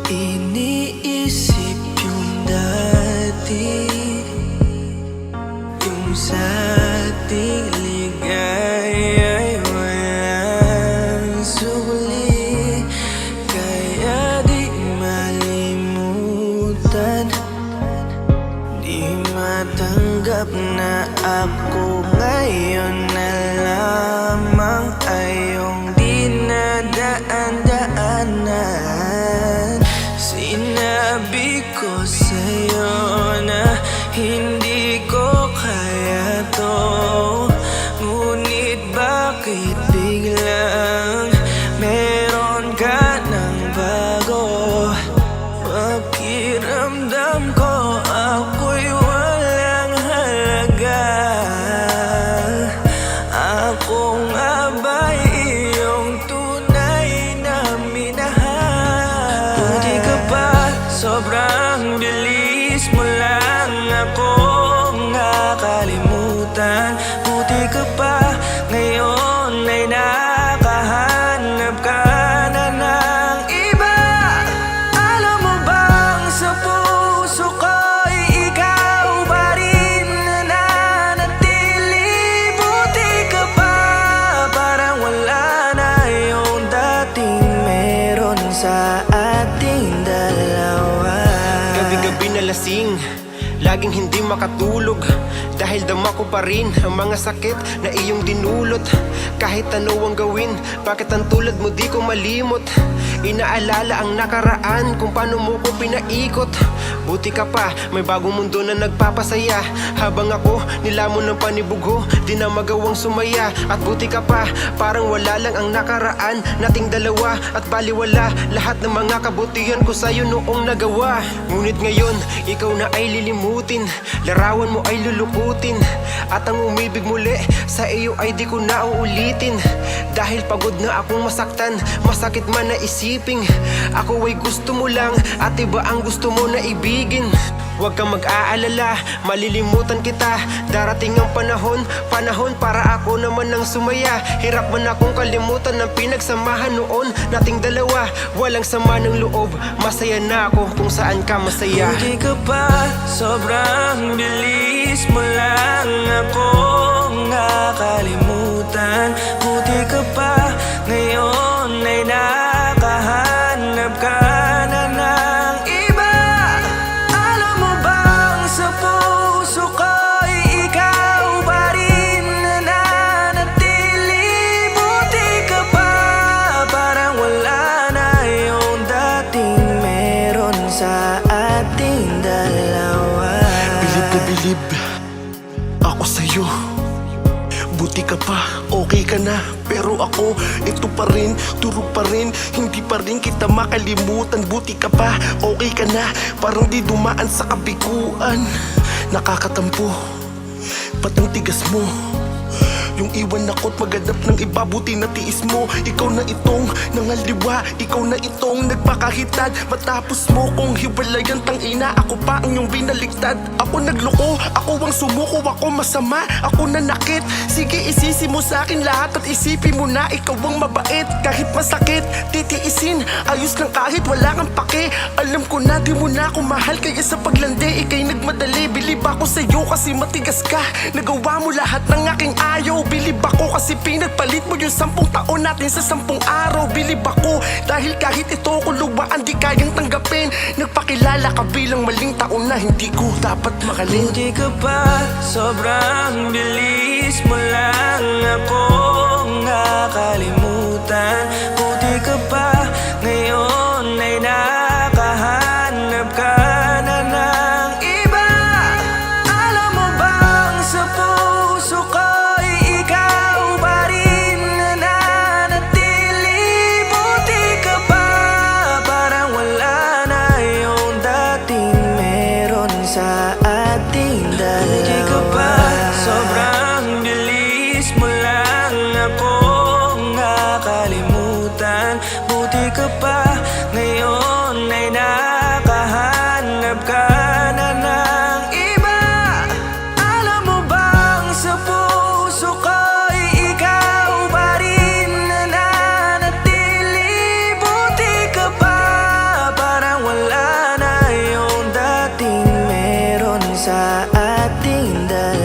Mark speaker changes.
Speaker 1: Iniisip yung dati, yung sa ating ligaya'y walang suli. Kaya di malimutan, di matanggap na ako ngayon na lamang ay iyong dinadaan-daanan. Sinabi ko sa'yo na hindi ko kaya to, ngunit bakit biglang meron ka ng bago? Pakiramdam ko ako'y walang halaga. Ako nga ba'y iyong tunay na minahal? Buti ka pa, sobrang bilis mo lang akong nakalimutan. Buti ka pa, ngayon ay nakahanap ka na ng iba. Alam mo bang sa puso ko'y ikaw pa rin nananatili? Buti ka pa, parang wala na yung dating meron sa ating dalawa.
Speaker 2: Gabi-gabi na lasing, laging hindi makatulog, dahil dama ko pa rin ang mga sakit na iyong dinulot. Kahit ano ang gawin, bakit ang tulad mo di ko malimot? Inaalala ang nakaraan, kung paano mo ko pinaikot. Buti ka pa, may bagong mundo na nagpapasaya, habang ako nilamon ng panibugho, di na magawang sumaya. At buti ka pa, parang wala lang ang nakaraan nating dalawa, at baliwala lahat ng mga kabutihan ko sa'yo noong nagawa. Ngunit ngayon, ikaw na ay lilimutin, larawan mo ay lulukutin, at ang umibig muli sa iyo ay di ko na uulitin. Dahil pagod na akong masaktan, masakit man na isiping ako ay gusto mo lang at iba ang gusto mo na ibigin. Huwag kang mag-aalala, malilimutan kita. Darating ang panahon para ako naman ang sumaya. Hirap man akong kalimutan ng pinagsamahan noon nating dalawa. Walang sama ng loob, masaya na ako kung saan ka masaya.
Speaker 1: Buti ka pa, sobrang bilis mo lang akong nakalimutan. Buti ka pa, ngayon ay nakahanap ka na ng iba. Alam mo bang sa puso ko'y ikaw pa rin nananatili? Buti ka pa, parang wala na yung dating meron sa ating dalawa.
Speaker 3: Bilib na bilib ako sa'yo. Buti ka pa, okay ka na. Pero ako, ito pa rin, durog pa rin, hindi pa rin kita makalimutan. Buti ka pa, okay ka na, parang di dumaan sa kabiguan. Nakakatampo, ba't ang tigas mo? Yung iwan ako't maghanap ng iba, buti na tiis mo. Ikaw na itong nangaliwa, ikaw na itong nagpakahitad. Matapos mo kong hiwalayan, tangina, ako pa ang iyong binaligtad. Ako nagloko, ako ang sumuko, ako masama, ako nanakit. Sige, isisi mo sa akin lahat at isipin mo na ikaw ang mabait. Kahit masakit, titiisin, ayos lang kahit wala kang pake. Alam ko na di mo na ako mahal, kaya sa paglandi ikay nagmadali. Bilib ako sa'yo kasi matigas ka, nagawa mo lahat ng aking ayaw. Bilib ako kasi pinagpalit mo yung 10 taon natin sa 10 araw. Bilib ako dahil kahit ito ko luwaan di kayang tanggapin. Nagpakilala ka bilang maling taon na hindi ko dapat makalin.
Speaker 1: Buti ka pa, sobrang bilis mo lang akong nakalimutan. Buti ka pa, ngayon ay nakahanap ka na ng iba. Alam mo bang sa puso ko'y ikaw pa rin nananatili? Buti ka pa, parang wala na yung dating meron sa ating dalawa. Buti ka pa, sobrang bilis mo lang akong nakalimutan. Buti ka pa, ngayon ay nakahanap ka na ng iba. Alam mo bang sa puso ko'y ikaw pa rin nananatili? Buti ka pa, parang ating dalawa.